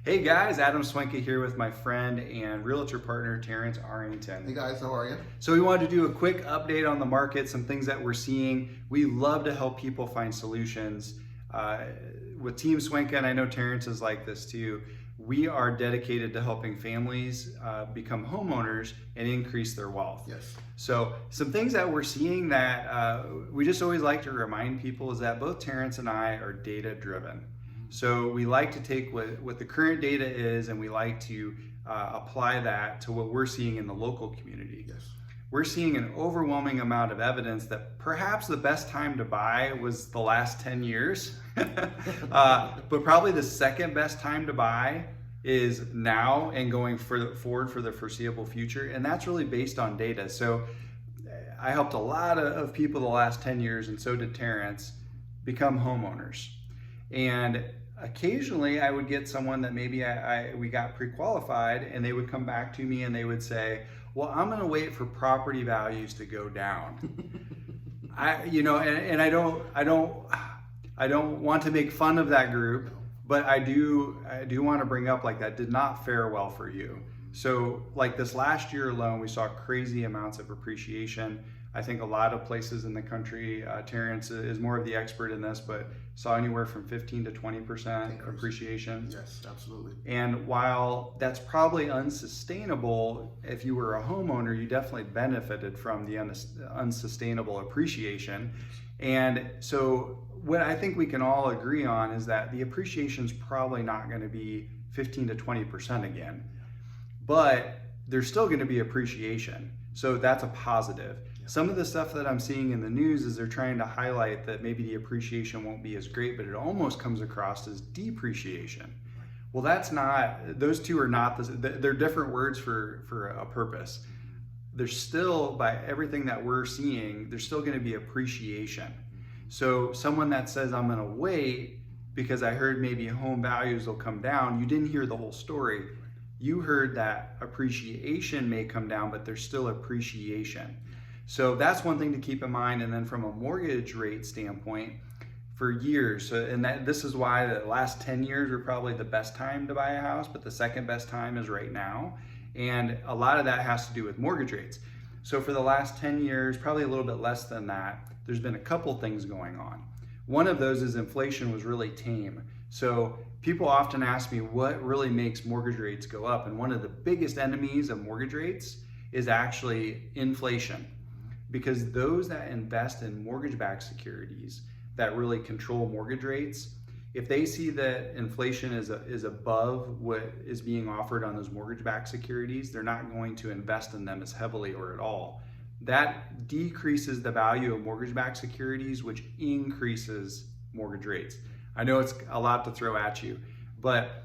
Hey guys, Adam Swenka here with my friend and realtor partner Terence Arrington. Hey guys, how are you? So we wanted to do a quick update on the market, some things that we're seeing. We love to help people find solutions. With Team Swenka, and I know Terence is like this too, we are dedicated to helping families become homeowners and increase their wealth. Yes. So some things that we're seeing that we just always like to remind people is that both Terence and I are data driven. So we like to take what the current data is and we like to apply that to what we're seeing in the local community. Yes. We're seeing an overwhelming amount of evidence that perhaps the best time to buy was the last 10 years, but probably the second best time to buy is now and going forward for the foreseeable future. And that's really based on data. So I helped a lot of people the last 10 years, and so did Terence, become homeowners. And occasionally I would get someone that maybe we got pre-qualified and they would come back to me and they would say, well, I'm going to wait for property values to go down. I don't want to make fun of that group, but I do want to bring up, like, that did not fare well for you. So like this last year alone, we saw crazy amounts of appreciation. I think a lot of places in the country, Terence is more of the expert in this, but saw anywhere from 15 to 20% appreciation. Yes, absolutely. And while that's probably unsustainable, if you were a homeowner, you definitely benefited from the unsustainable appreciation. And so what I think we can all agree on is that the appreciation is probably not going to be 15 to 20% again, but there's still going to be appreciation. So that's a positive. Some of the stuff that I'm seeing in the news is they're trying to highlight that maybe the appreciation won't be as great, but it almost comes across as depreciation. Well, that's not, those two are not, they're different words for a purpose. There's still, by everything that we're seeing, there's still going to be appreciation. So someone that says, I'm going to wait because I heard maybe home values will come down, you didn't hear the whole story. You heard that appreciation may come down, but there's still appreciation. So that's one thing to keep in mind. And then from a mortgage rate standpoint, for years, this is why the last 10 years are probably the best time to buy a house, but the second best time is right now. And a lot of that has to do with mortgage rates. So for the last 10 years, probably a little bit less than that, there's been a couple things going on. One of those is inflation was really tame. So people often ask me what really makes mortgage rates go up. And one of the biggest enemies of mortgage rates is actually inflation. Because those that invest in mortgage-backed securities that really control mortgage rates, if they see that inflation is above what is being offered on those mortgage-backed securities, they're not going to invest in them as heavily or at all. That decreases the value of mortgage-backed securities, which increases mortgage rates. I know it's a lot to throw at you, but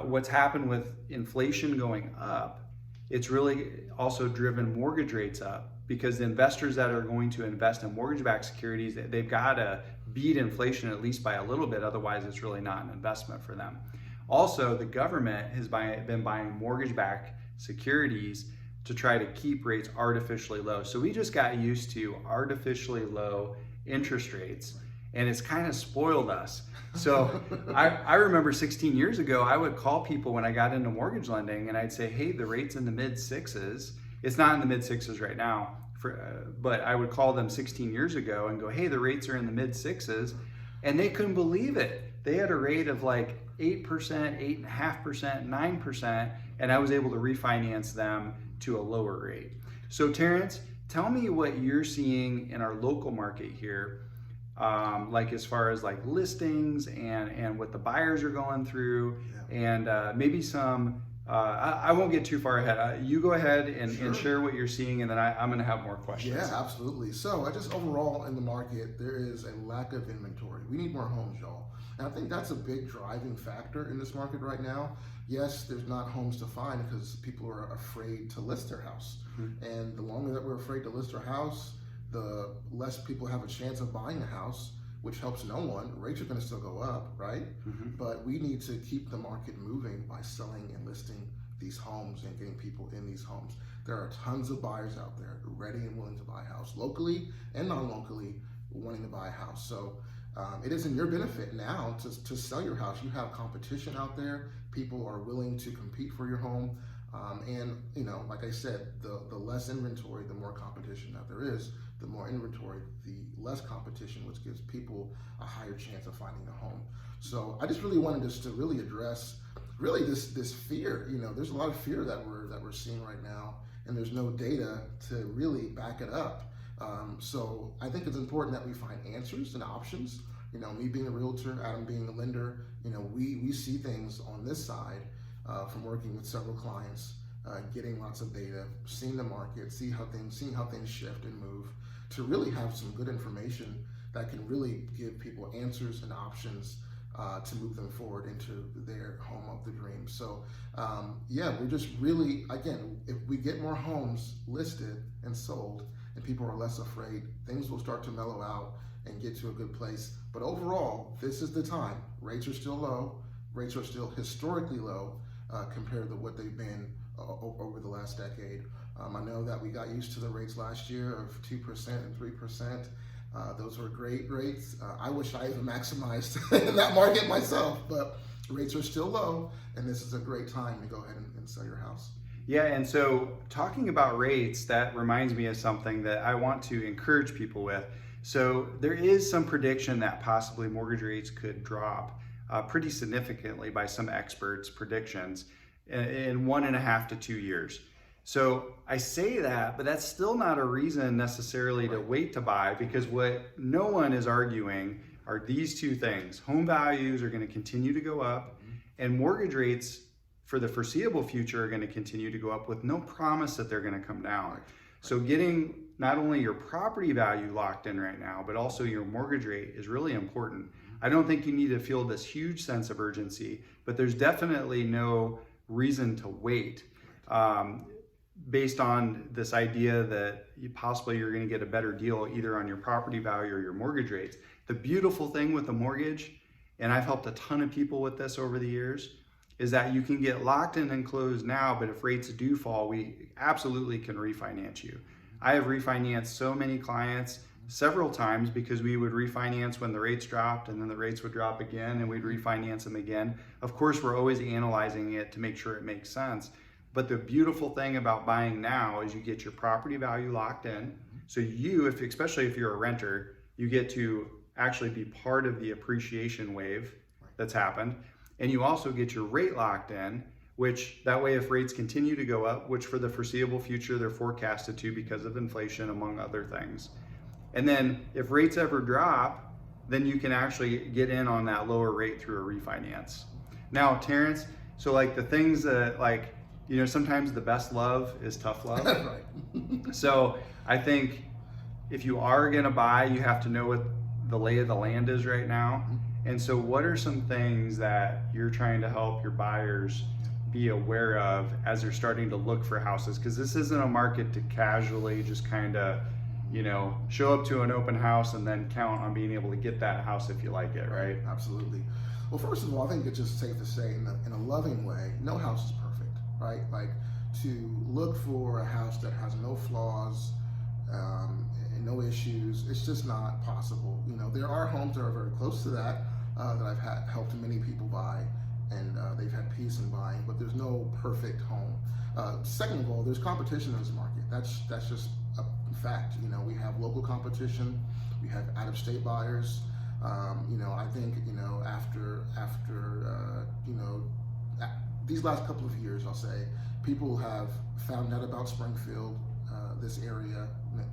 what's happened with inflation going up, it's really also driven mortgage rates up, because the investors that are going to invest in mortgage-backed securities, they've got to beat inflation at least by a little bit, otherwise it's really not an investment for them. Also, the government has been buying mortgage-backed securities to try to keep rates artificially low. So we just got used to artificially low interest rates, and it's kind of spoiled us. So I remember 16 years ago, I would call people when I got into mortgage lending and I'd say, hey, the rate's in the mid sixes. It's not in the mid sixes right now, but I would call them 16 years ago and go, hey, the rates are in the mid sixes. And they couldn't believe it. They had a rate of like 8%, 8.5%, 9%, and I was able to refinance them to a lower rate. So Terence, tell me what you're seeing in our local market here, like as far as like listings and what the buyers are going through, and maybe some, I won't get too far ahead. You go ahead and share what you're seeing, and then I'm going to have more questions. Yeah, absolutely. So just overall in the market, there is a lack of inventory. We need more homes, y'all. And I think that's a big driving factor in this market right now. Yes, there's not homes to find because people are afraid to list their house. Mm-hmm. And the longer that we're afraid to list our house, the less people have a chance of buying a house, which helps no one. Rates are going to still go up, right? Mm-hmm. But we need to keep the market moving by selling and listing these homes and getting people in these homes. There are tons of buyers out there ready and willing to buy a house, locally and non-locally, wanting to buy a house. So it is in your benefit now to sell your house. You have competition out there. People are willing to compete for your home. And like I said, the less inventory, the more competition that there is. The more inventory, the less competition, which gives people a higher chance of finding a home. So I just really wanted us to really address this fear. There's a lot of fear that we're seeing right now, and there's no data to really back it up. So I think it's important that we find answers and options. Me being a realtor, Adam being a lender, we see things on this side from working with several clients, getting lots of data, seeing the market, seeing how things shift and move, to really have some good information that can really give people answers and options to move them forward into their home of the dream. So we're just really, again, if we get more homes listed and sold and people are less afraid, things will start to mellow out and get to a good place. But overall, this is the time. Rates are still low. Rates are still historically low compared to what they've been over the last decade. I know that we got used to the rates last year of 2% and 3%. Those were great rates. I wish I even maximized in that market myself, but rates are still low, and this is a great time to go ahead and sell your house. Yeah, and so talking about rates, that reminds me of something that I want to encourage people with. So there is some prediction that possibly mortgage rates could drop pretty significantly by some experts' predictions in 1.5 to 2 years. So I say that, but that's still not a reason necessarily to wait to buy, because what no one is arguing are these two things. Home values are going to continue to go up, and mortgage rates for the foreseeable future are going to continue to go up with no promise that they're going to come down. So getting not only your property value locked in right now, but also your mortgage rate is really important. I don't think you need to feel this huge sense of urgency, but there's definitely no reason to wait based on this idea that possibly you're going to get a better deal either on your property value or your mortgage rates. The beautiful thing with the mortgage, and I've helped a ton of people with this over the years, is that you can get locked in and closed now, but if rates do fall, we absolutely can refinance you. I have refinanced so many clients several times because we would refinance when the rates dropped, and then the rates would drop again and we'd refinance them again. Of course, we're always analyzing it to make sure it makes sense. But the beautiful thing about buying now is you get your property value locked in. So you, especially if you're a renter, you get to actually be part of the appreciation wave that's happened. And you also get your rate locked in, which that way if rates continue to go up, which for the foreseeable future they're forecasted to because of inflation, among other things. And then if rates ever drop, then you can actually get in on that lower rate through a refinance. Now, Terrence, so like the things that sometimes the best love is tough love. Right. So I think if you are gonna buy, you have to know what the lay of the land is right now. And so what are some things that you're trying to help your buyers be aware of as they're starting to look for houses? Because this isn't a market to casually just kind of, show up to an open house and then count on being able to get that house if you like it, right? Absolutely. Well, first of all, I think it's just safe to say in a loving way, no house is perfect, right? Like to look for a house that has no flaws, and no issues, it's just not possible. There are homes that are very close to that, that I've helped many people buy, and they've had peace in buying, but there's no perfect home. Second of all, there's competition in this market. That's just a fact. We have local competition, we have out-of-state buyers. I think after these last couple of years, I'll say, people have found out about Springfield, this area,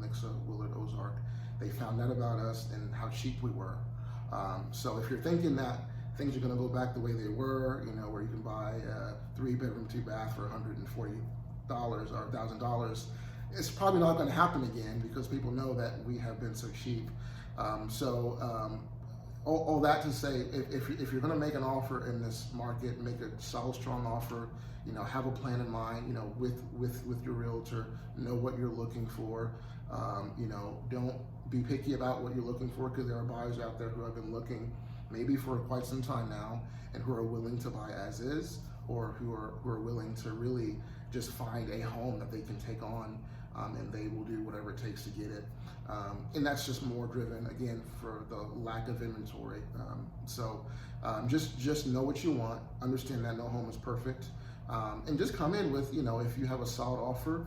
Nixa, Willard, Ozark. They found out about us and how cheap we were. So if you're thinking that things are going to go back the way they were, where you can buy a 3-bedroom, 2-bath for $140 or $1,000, it's probably not going to happen again because people know that we have been so cheap. All that to say, if you're going to make an offer in this market, make a solid, strong offer. Have a plan in mind. With your realtor, know what you're looking for. Don't be picky about what you're looking for, because there are buyers out there who have been looking maybe for quite some time now and who are willing to buy as is, or who are willing to really just find a home that they can take on and they will do whatever it takes to get it. And that's just more driven, again, for the lack of inventory. Just know what you want, understand that no home is perfect, and just come in with, if you have a solid offer,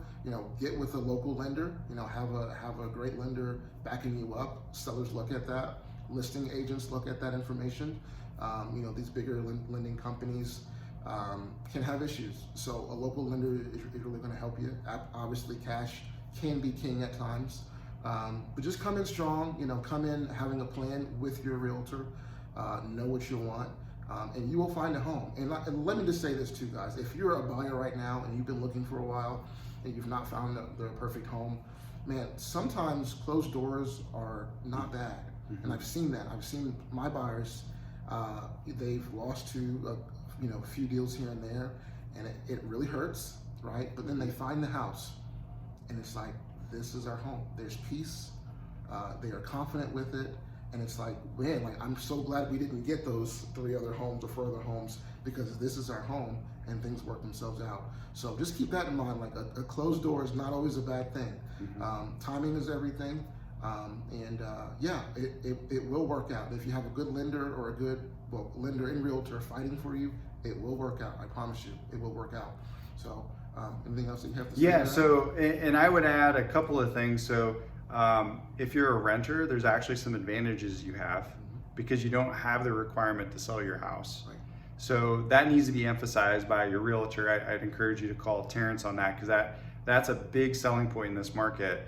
get with a local lender, have a great lender backing you up. Sellers look at that, listing agents look at that information. These bigger lending companies can have issues. So a local lender is really going to help you. Obviously, cash can be king at times. But just come in strong, come in having a plan with your realtor, know what you want, and you will find a home. And let me just say this too, guys. If you're a buyer right now and you've been looking for a while and you've not found the perfect home, man, sometimes closed doors are not bad. Mm-hmm. And I've seen that. I've seen my buyers, they've lost to a few deals here and there, and it really hurts, right? But then they find the house and it's like, this is our home. There's peace. They are confident with it. And it's like, man, I'm so glad we didn't get those 3 other homes or 4 other homes, because this is our home and things work themselves out. So just keep that in mind. Like a closed door is not always a bad thing. Mm-hmm. Timing is everything. It will work out. If you have a good lender or a good lender and realtor fighting for you, it will work out. I promise you, it will work out. So anything else that you have to say? Yeah, so, and I would add a couple of things. So if you're a renter, there's actually some advantages you have, mm-hmm. because you don't have the requirement to sell your house. Right. So that needs to be emphasized by your realtor. I'd encourage you to call Terence on that, because that's a big selling point in this market.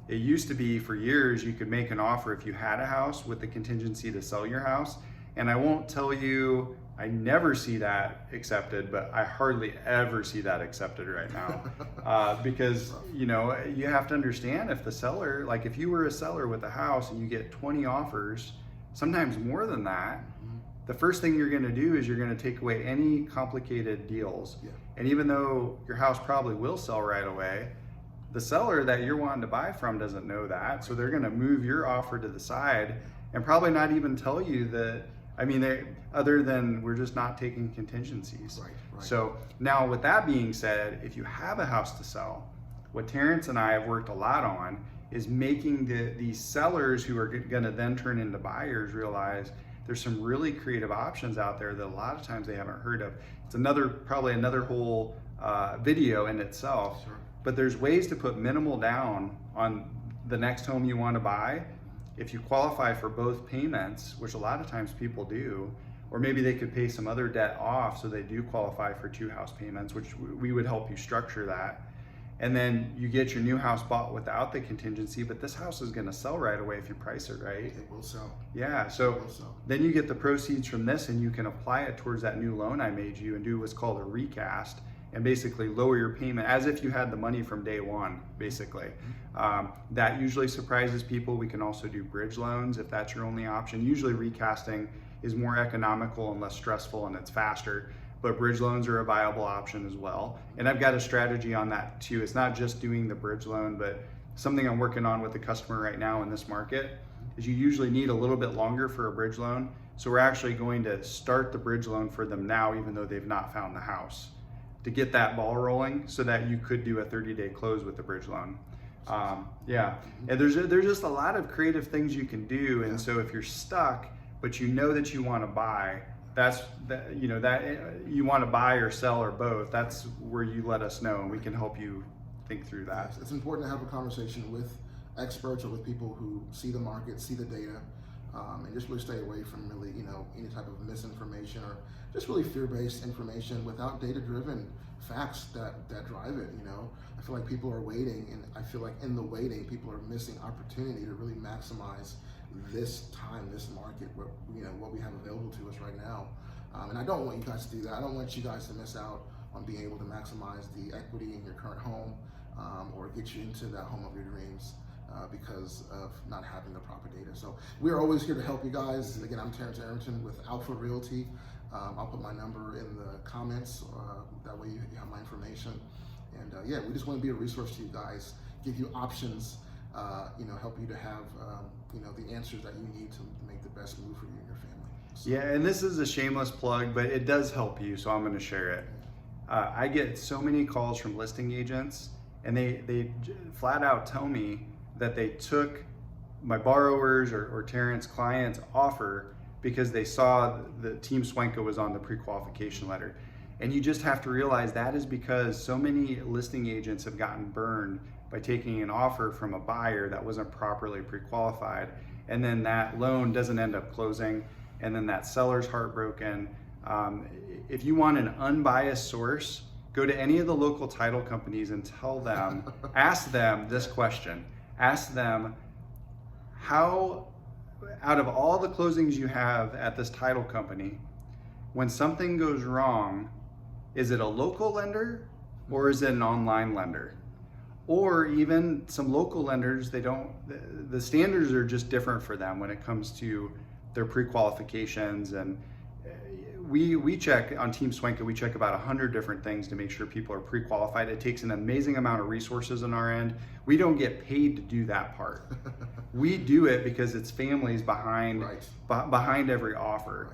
It used to be for years you could make an offer if you had a house with the contingency to sell your house. And I won't tell you, I never see that accepted, but I hardly ever see that accepted right now. Because, you have to understand, if the seller, like if you were a seller with a house and you get 20 offers, sometimes more than that, mm-hmm. the first thing you're going to do is you're going to take away any complicated deals. Yeah. And even though your house probably will sell right away, the seller that you're wanting to buy from doesn't know that. So they're going to move your offer to the side and probably not even tell you that. Other than we're just not taking contingencies. Right. So now, with that being said, if you have a house to sell, what Terence and I have worked a lot on is making these sellers who are going to then turn into buyers realize there's some really creative options out there that a lot of times they haven't heard of. It's probably another whole video in itself. Sure. But there's ways to put minimal down on the next home you want to buy. If you qualify for both payments, which a lot of times people do, or maybe they could pay some other debt off so they do qualify for 2 house payments, which we would help you structure that. And then you get your new house bought without the contingency, but this house is going to sell right away if you price it right. It will sell. Yeah, so then you get the proceeds from this and you can apply it towards that new loan I made you and do what's called a recast, and basically lower your payment as if you had the money from day one, basically. That usually surprises people. We can also do bridge loans if that's your only option. Usually recasting is more economical and less stressful, and it's faster, but bridge loans are a viable option as well. And I've got a strategy on that too. It's not just doing the bridge loan, but something I'm working on with the customer right now in this market is you usually need a little bit longer for a bridge loan. So we're actually going to start the bridge loan for them now, even though they've not found the house, to get that ball rolling so that you could do a 30-day close with the bridge loan. And there's just a lot of creative things you can do. And so if you're stuck, but you know that you want to buy, that you want to buy or sell or both, that's where you let us know and we can help you think through that. Yes, it's important to have a conversation with experts or with people who see the market, see the data, and just really stay away from really, any type of misinformation or just really fear-based information without data-driven facts that drive it. I feel like people are waiting, and I feel like in the waiting, people are missing opportunity to really maximize this time, this market, what we have available to us right now. And I don't want you guys to do that. I don't want you guys to miss out on being able to maximize the equity in your current home, or get you into that home of your dreams. Because of not having the proper data. So we're always here to help you guys. Again, I'm Terence Arrington with Alpha Realty. I'll put my number in the comments. That way you have my information. And we just want to be a resource to you guys, give you options, help you to have, the answers that you need to make the best move for you and your family. So. Yeah, and this is a shameless plug, but it does help you, so I'm going to share it. I get so many calls from listing agents, and they flat out tell me that they took my borrowers or Terence clients' offer because they saw the Team Swenka was on the pre-qualification letter. And you just have to realize that is because so many listing agents have gotten burned by taking an offer from a buyer that wasn't properly pre-qualified, and then that loan doesn't end up closing, and then that seller's heartbroken. If you want an unbiased source, go to any of the local title companies and tell them, ask them this question. Ask them, how, out of all the closings you have at this title company, when something goes wrong, is it a local lender or is it an online lender? Or even some local lenders, the standards are just different for them when it comes to their pre-qualifications. And we check on Team Swenka, we check about 100 different things to make sure people are pre-qualified. It takes an amazing amount of resources on our end. We don't get paid to do that part. We do it because it's families behind every offer.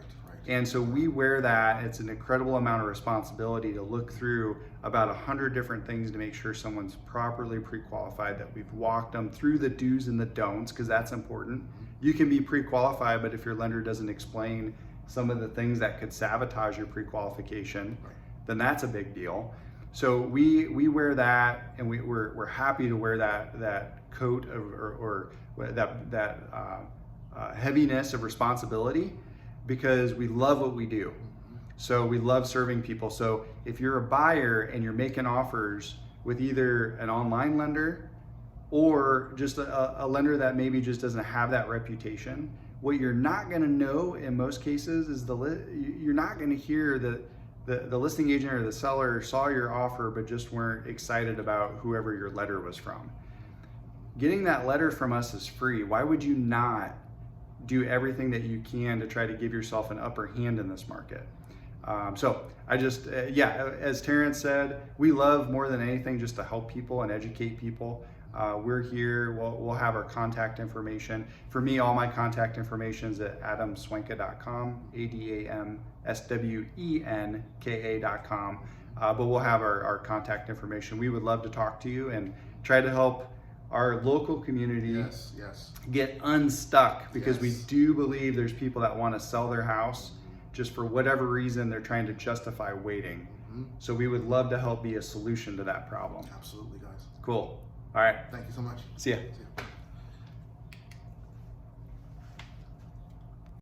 And so we wear that. It's an incredible amount of responsibility to look through about 100 different things to make sure someone's properly pre-qualified, that we've walked them through the do's and the don'ts, because that's important. You can be pre-qualified, but if your lender doesn't explain some of the things that could sabotage your pre-qualification, then that's a big deal. So we wear that, and we're happy to wear that coat of, or that heaviness of responsibility, because we love what we do. So we love serving people. So if you're a buyer and you're making offers with either an online lender or just a lender that maybe just doesn't have that reputation, what you're not going to know in most cases is you're not going to hear that the listing agent or the seller saw your offer but just weren't excited about whoever your letter was from. Getting that letter from us is free. Why would you not do everything that you can to try to give yourself an upper hand in this market? So I just, as Terence said, we love more than anything just to help people and educate people. We're here, we'll have our contact information. For me, all my contact information is at adamswenka.com, ADAMSWENKA.com. But we'll have our contact information. We would love to talk to you and try to help our local community get unstuck, because we do believe there's people that want to sell their house just for whatever reason. They're trying to justify waiting. So we would love to help be a solution to that problem. Absolutely, guys. Cool. All right. Thank you so much. See ya. See ya.